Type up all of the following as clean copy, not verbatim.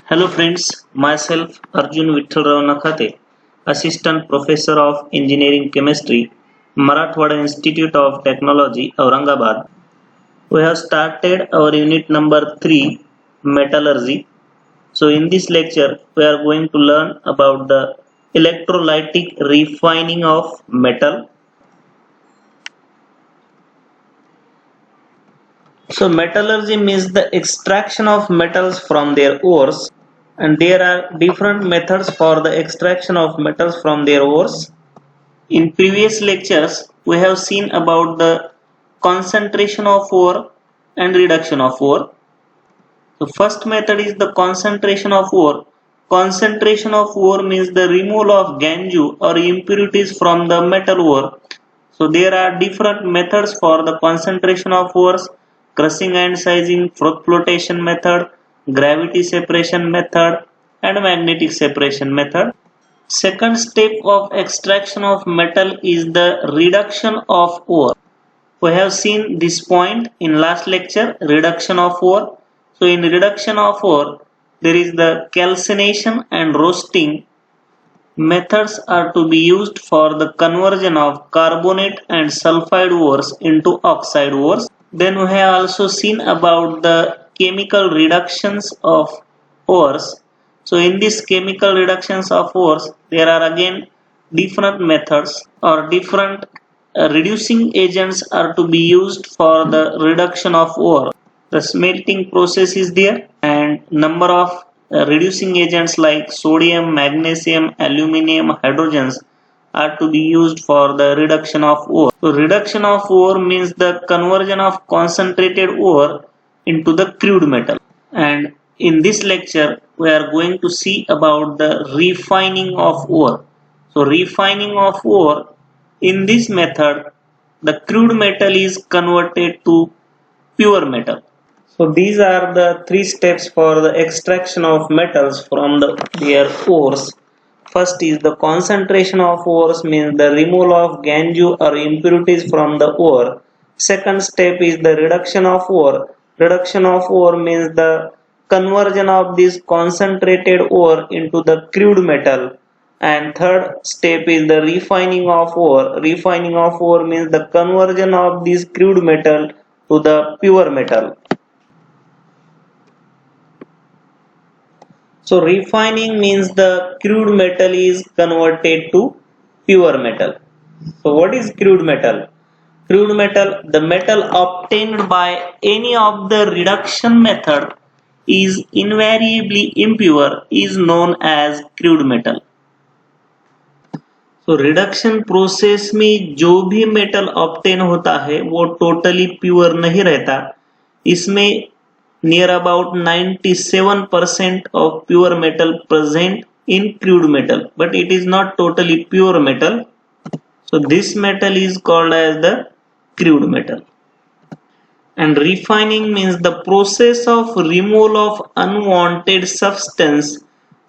Hello friends, myself Arjun Vittalrao Nakhate, Assistant Professor of Engineering Chemistry, Marathwada Institute of Technology, Aurangabad. We have started our unit number 3, Metallurgy. So in this lecture, we are going to learn about the electrolytic refining of metal. So metallurgy means the extraction of metals from their ores, and there are different methods for the extraction of metals from their ores. In previous lectures, we have seen about the concentration of ore and reduction of ore. The first method is the concentration of ore. Concentration of ore means the removal of gangue or impurities from the metal ore. So there are different methods for the concentration of ores: crushing and sizing, flotation method, gravity separation method, and magnetic separation method. Second step of extraction of metal is the reduction of ore. We have seen this point in last lecture, reduction of ore. So in reduction of ore, there is the calcination and roasting methods are to be used for the conversion of carbonate and sulfide ores into oxide ores. Then we have also seen about the chemical reductions of ores. So in these chemical reductions of ores, there are again different methods or different reducing agents are to be used for the reduction of ore. The smelting process is there, and number of reducing agents like sodium, magnesium, aluminium, hydrogens are to be used for the reduction of ore. So reduction of ore means the conversion of concentrated ore into the crude metal. And in this lecture, we are going to see about the refining of ore. So refining of ore, in this method, the crude metal is converted to pure metal. So these are the three steps for the extraction of metals from their ores. First is the concentration of ores, means the removal of gangue or impurities from the ore. Second step is the reduction of ore. Reduction of ore means the conversion of this concentrated ore into the crude metal. And third step is the refining of ore. Refining of ore means the conversion of this crude metal to the pure metal. So refining means the crude metal is converted to pure metal. So what is crude metal? Crude metal, the metal obtained by any of the reduction method is invariably impure, is known as crude metal. So reduction process में जो भी metal obtain होता है वो totally pure नहीं रहता. इसमें near about 97% of pure metal present in crude metal, but it is not totally pure metal. So this metal is called as the crude metal. And refining means the process of removal of unwanted substance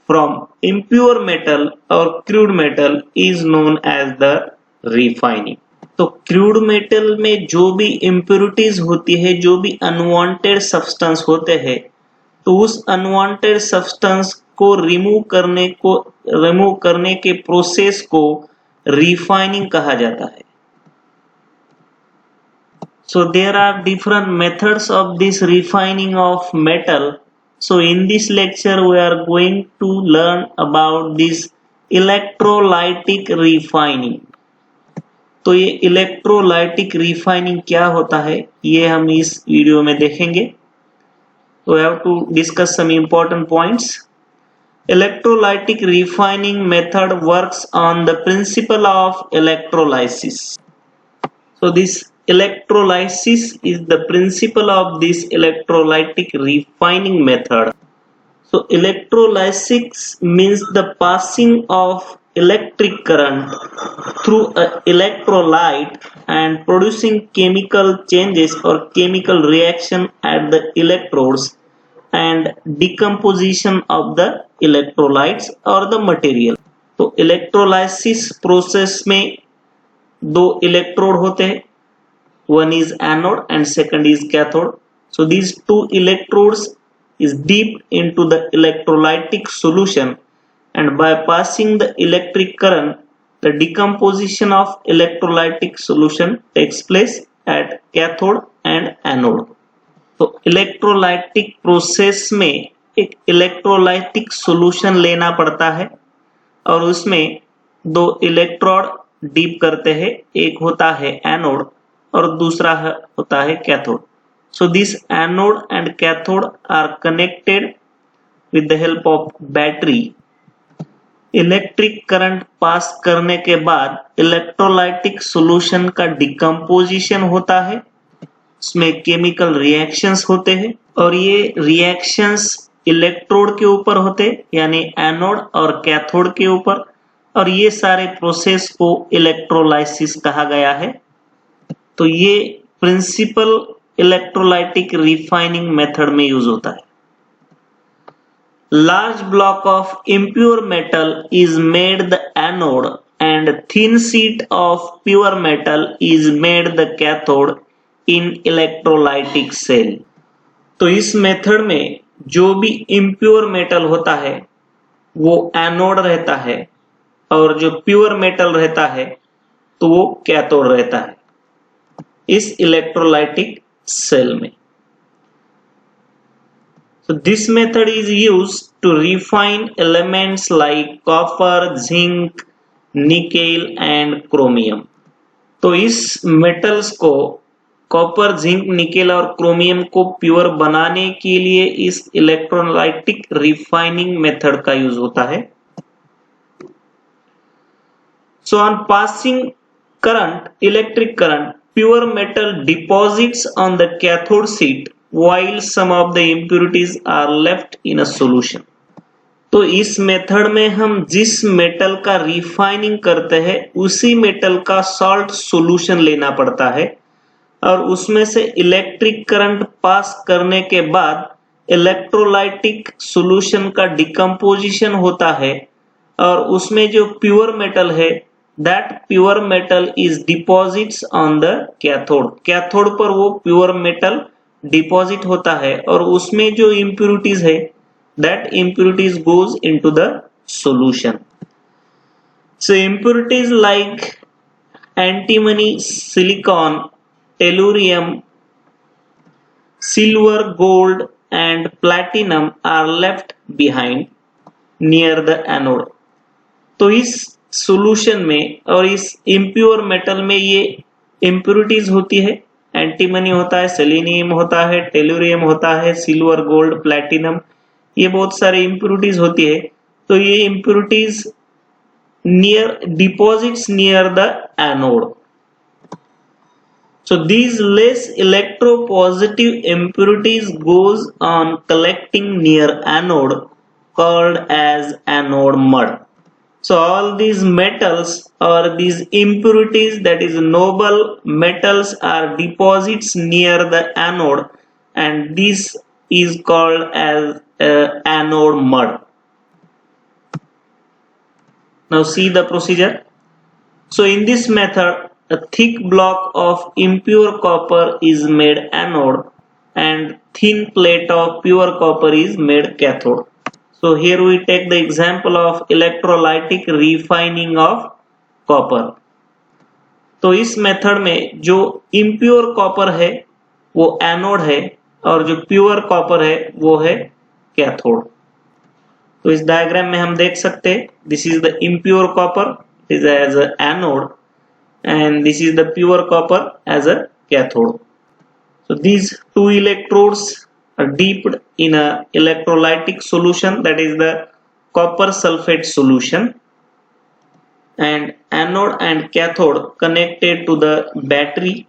from impure metal or crude metal is known as the refining. तो crude metal में जो भी impurities होती है, जो भी unwanted substance होते हैं, तो उस अनवांटेड सब्सटेंस को रिमूव करने के प्रोसेस को रिफाइनिंग कहा जाता है. So there are different methods of this refining of metal. So in this lecture we are going to learn about this electrolytic refining. तो ये इलेक्ट्रोलाइटिक रिफाइनिंग क्या होता है ये हम इस वीडियो में देखेंगे. तो we have to discuss some important points. Electrolytic refining method works on the principle of electrolysis. So this electrolysis is the principle of this electrolytic refining method. So electrolysis means the passing of electric current through an electrolyte and producing chemical changes or chemical reaction at the electrodes and decomposition of the electrolytes or the material. तो electrolysis process में दो electrode होते हैं, one is anode and second is cathode. So these two electrodes is dipped into the electrolytic solution, and by passing the electric current, the decomposition of electrolytic solution takes place at cathode and anode. तो electrolytic process में एक electrolytic solution लेना पड़ता है और उसमें दो electrode deep करते हैं, एक होता है एनोड और दूसरा होता है cathode. So this anode and cathode are connected with the help of battery. Electric current pass करने के बाद इलेक्ट्रोलाइटिक सॉल्यूशन का डिकम्पोजिशन होता है, उसमें केमिकल रिएक्शंस होते हैं और ये रिएक्शंस इलेक्ट्रोड के ऊपर होते यानी एनोड और कैथोड के ऊपर, और ये सारे प्रोसेस को इलेक्ट्रोलाइसिस कहा गया है. तो ये प्रिंसिपल इलेक्ट्रोलाइटिक रिफाइनिंग मेथड में यूज होता है. Large block of impure metal is made the anode and thin sheet of pure metal is made the cathode in electrolytic cell. तो इस मेथड में जो भी impure metal होता है वो एनोड रहता है और जो प्योर मेटल रहता है तो वो कैथोड रहता है इस इलेक्ट्रोलाइटिक सेल में. So this method is used to refine elements like copper, zinc, nickel and chromium. तो इस मेटल्स को कॉपर, जिंक, निकेल और क्रोमियम को प्योर बनाने के लिए इस इलेक्ट्रोलाइटिक रिफाइनिंग मेथड का यूज होता है. So on passing current, electric current, pure metal deposits on the cathode sheet while some of the impurities are left in a solution. तो इस मेथड में हम जिस मेटल का रिफाइनिंग करते हैं उसी मेटल का सॉल्ट सॉल्यूशन लेना पड़ता है और उसमें से इलेक्ट्रिक करंट पास करने के बाद इलेक्ट्रोलाइटिक सॉल्यूशन का डिकम्पोजिशन होता है और उसमें जो प्योर मेटल है that pure metal is deposits on the cathode. Cathode पर वो प्योर मेटल डिपॉजिट होता है और उसमें जो इम्प्यूरिटीज है that impurities goes into the solution. So impurities like antimony, silicon, tellurium, silver, gold and platinum are left behind near the anode. तो इस सॉल्यूशन में और इस इम्प्योर मेटल में ये इम्प्यूरिटीज होती है. एंटीमनी होता है, सेलेनियम होता है, टेलुरियम होता है, सिल्वर, गोल्ड, प्लैटिनम, ये बहुत सारे इम्प्यूरिटीज होती है. तो ये impurities near deposits near the anode. So these less electropositive impurities goes on collecting near anode called as anode mud. So all these metals or these impurities, that is noble metals, are deposits near the anode and this is called as anode mud. Now see the procedure. So in this method a thick block of impure copper is made anode and thin plate of pure copper is made cathode. So here we take the example of electrolytic refining of copper. तो इस method में जो impure copper है वो anode है और जो pure copper है वो है कैथोड. तो इस डायग्राम में हम देख सकते हैं this is the impure copper is as a anode and this is the pure copper as a cathode. So these two electrodes are dipped in a electrolytic solution, that is the copper sulfate solution, and anode and cathode connected to the battery.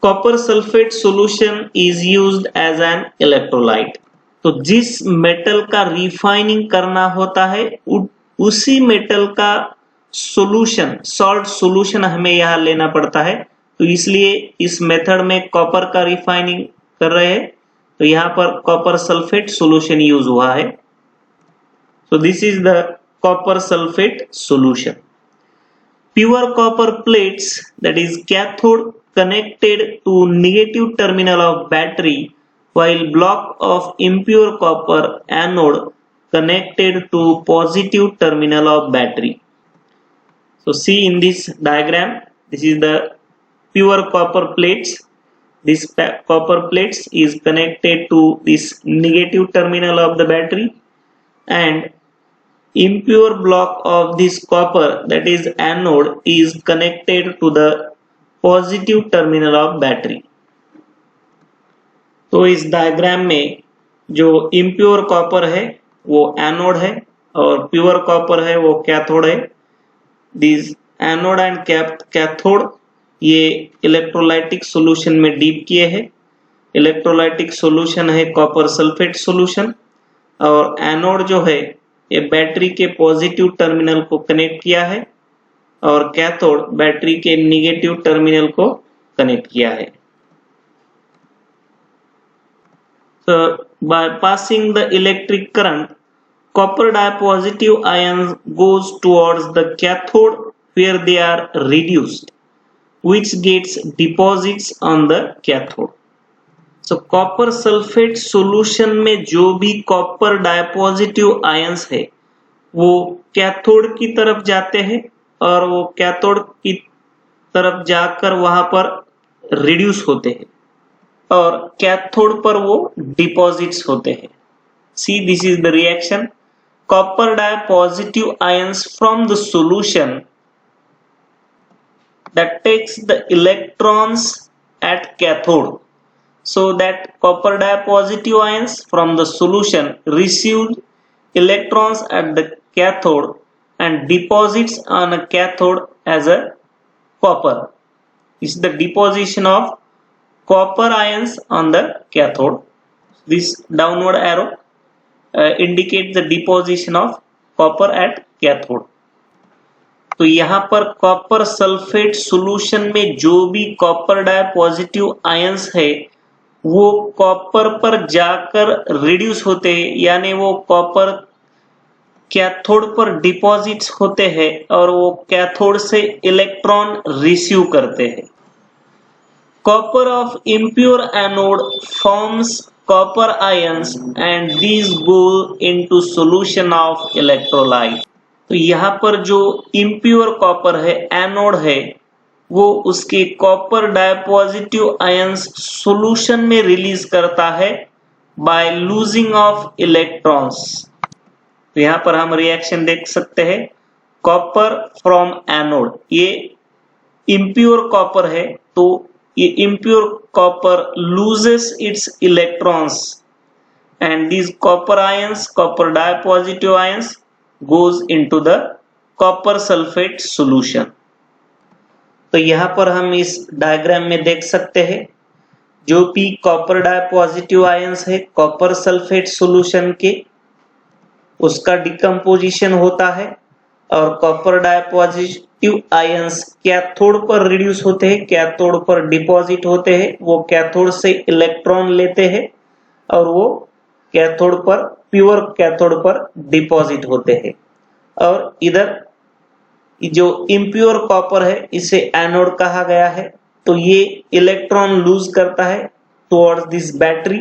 Copper sulfate solution is used as an electrolyte. तो जिस metal का refining करना होता है उसी metal का solution, salt solution हमें यहाँ लेना पड़ता है. तो इसलिए इस मेथड में कॉपर का रिफाइनिंग कर रहे हैं तो यहाँ पर कॉपर सल्फेट सॉल्यूशन यूज हुआ है. So this is the copper sulphate solution. Pure copper plates, that is cathode, connected to negative terminal of battery while block of impure copper anode connected to positive terminal of battery. So see in this diagram, this is the pure copper plates. This copper plates is connected to this negative terminal of the battery, and impure block of this copper, that is anode, is connected to the positive terminal of battery. तो इस diagram में जो impure copper है वो anode है और pure copper है वो कैथोड है. दिस एनोड एंड कैथोड ये इलेक्ट्रोलाइटिक सॉल्यूशन में डीप किए हैं. इलेक्ट्रोलाइटिक सॉल्यूशन है कॉपर सल्फेट सॉल्यूशन, और एनोड जो है ये बैटरी के पॉजिटिव टर्मिनल को कनेक्ट किया है और कैथोड बैटरी के निगेटिव टर्मिनल को कनेक्ट किया है. So by passing the electric current, copper dipositive ions goes towards the cathode where they are reduced, which gets deposits on the cathode. So copper sulfate solution में जो भी copper dipositive ions है वो cathode की तरफ जाते हैं और वो कैथोड की तरफ जाकर वहां पर रिड्यूस होते हैं और कैथोड पर वो डिपॉजिट्स होते हैं. See this is the reaction. Copper dipositive ions from the solution that takes the electrons at cathode, so that copper dipositive ions from the solution received electrons at the cathode and deposits on a cathode as a copper. This is the deposition of copper ions on the cathode. This downward arrow indicates the deposition of copper at cathode. तो यहाँ पर copper sulphate solution में जो भी copper dipositive ions है वो copper पर जाकर रिड्यूस होते हैं, यानी वो कॉपर कैथोड पर डिपॉजिट्स होते हैं और वो कैथोड से इलेक्ट्रॉन रिसीव करते हैं. Copper of impure anode forms copper ions and these go into solution of electrolyte. तो यहाँ पर जो impure copper है, एनोड है, वो उसके कॉपर डाइपॉजिटिव आयंस सॉल्यूशन में रिलीज करता है बाय लूजिंग ऑफ इलेक्ट्रॉन्स. तो यहाँ पर हम रिएक्शन देख सकते हैं. कॉपर फ्रॉम एनोड, ये impure कॉपर है तो ये impure copper loses its electrons and these copper ions, copper dipositive ions goes into the copper sulfate solution. तो यहाँ पर हम इस डायग्राम में देख सकते हैं जो भी कॉपर डाइपॉजिटिव आयंस है कॉपर सल्फेट सॉल्यूशन के, उसका डिकम्पोजिशन होता है और कॉपर डाइपॉजिटिव आयंस कैथोड पर रिड्यूस होते हैं, कैथोड पर डिपॉजिट होते हैं, वो कैथोड से इलेक्ट्रॉन लेते हैं और वो कैथोड पर प्योर कैथोड पर डिपॉजिट होते हैं. और इधर जो इम्प्योर कॉपर है इसे एनोड कहा गया है. तो ये इलेक्ट्रॉन लूज करता है towards this battery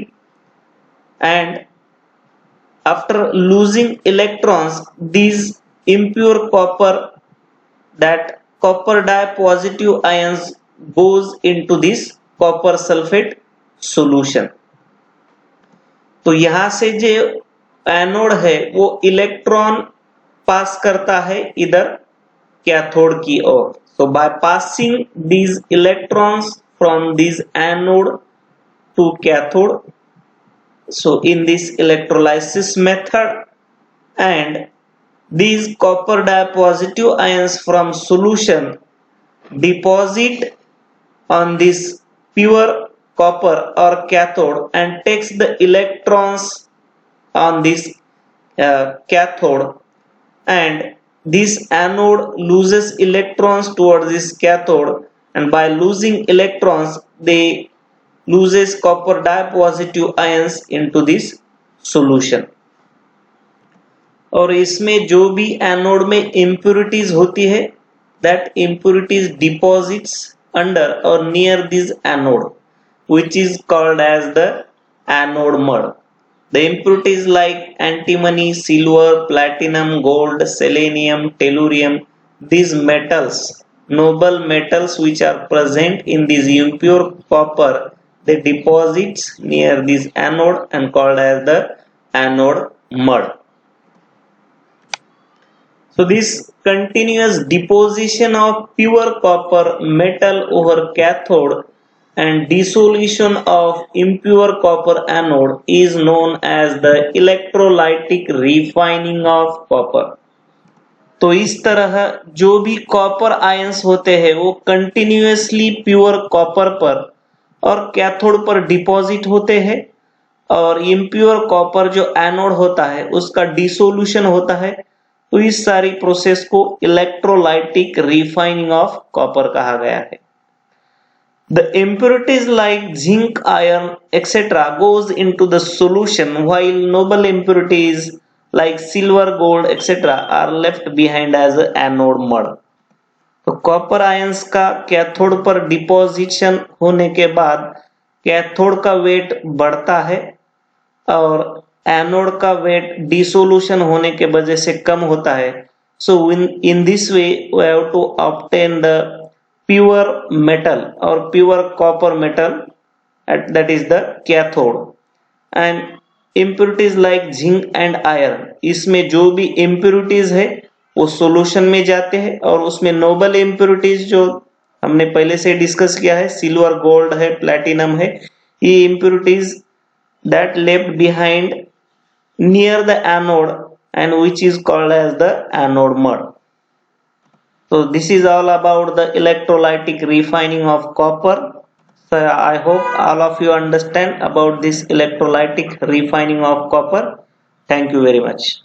and after losing electrons this impure copper, that copper dipositive ions goes into this copper sulfate solution. तो यहां से जो एनोड है वो इलेक्ट्रॉन पास करता है इधर कैथोड की ओर. So by passing these electrons from this anode to cathode, so in this electrolysis method, and these copper dipositive ions from solution deposit on this pure copper or cathode and takes the electrons on this cathode, and this anode loses electrons towards this cathode, and by losing electrons they loses copper dipositive ions into this solution. और इसमें जो भी anode में impurities होती है that impurities deposits under or near this anode, which is called as the anode mud. The impurities like antimony, silver, platinum, gold, selenium, tellurium, these metals, noble metals which are present in this impure copper, they deposits near this anode and called as the anode mud. So this continuous deposition of pure copper metal over cathode and dissolution of impure copper anode is known as the electrolytic refining of copper. तो इस तरह जो भी copper ions होते हैं वो continuously pure copper पर और कैथोड पर डिपॉजिट होते हैं और इम्प्योर कॉपर जो एनोड होता है उसका डिसोल्यूशन होता है। तो इस सारी प्रोसेस को इलेक्ट्रोलाइटिक रिफाइनिंग ऑफ कॉपर कहा गया है। The impurities like zinc, iron, etc. goes into the solution while noble impurities like silver, gold, etc. are left behind as anode mud. तो कॉपर आयंस का कैथोड पर deposition होने के बाद cathode का वेट बढ़ता है और एनोड का वेट डिसोल्यूशन होने के वजह से कम होता है। सो in this way we have to obtain the pure metal or pure copper metal that is the cathode and impurities like zinc and iron, इसमें जो भी impurities है वो सॉल्यूशन में जाते हैं और उसमें नोबल impurities जो हमने पहले से डिस्कस किया है, सिल्वर, गोल्ड है, प्लैटिनम है, ये impurities that left behind near the anode and which is called as the anode mud. So this is all about the electrolytic refining of copper. So I hope all of you understand about this electrolytic refining of copper. Thank you very much.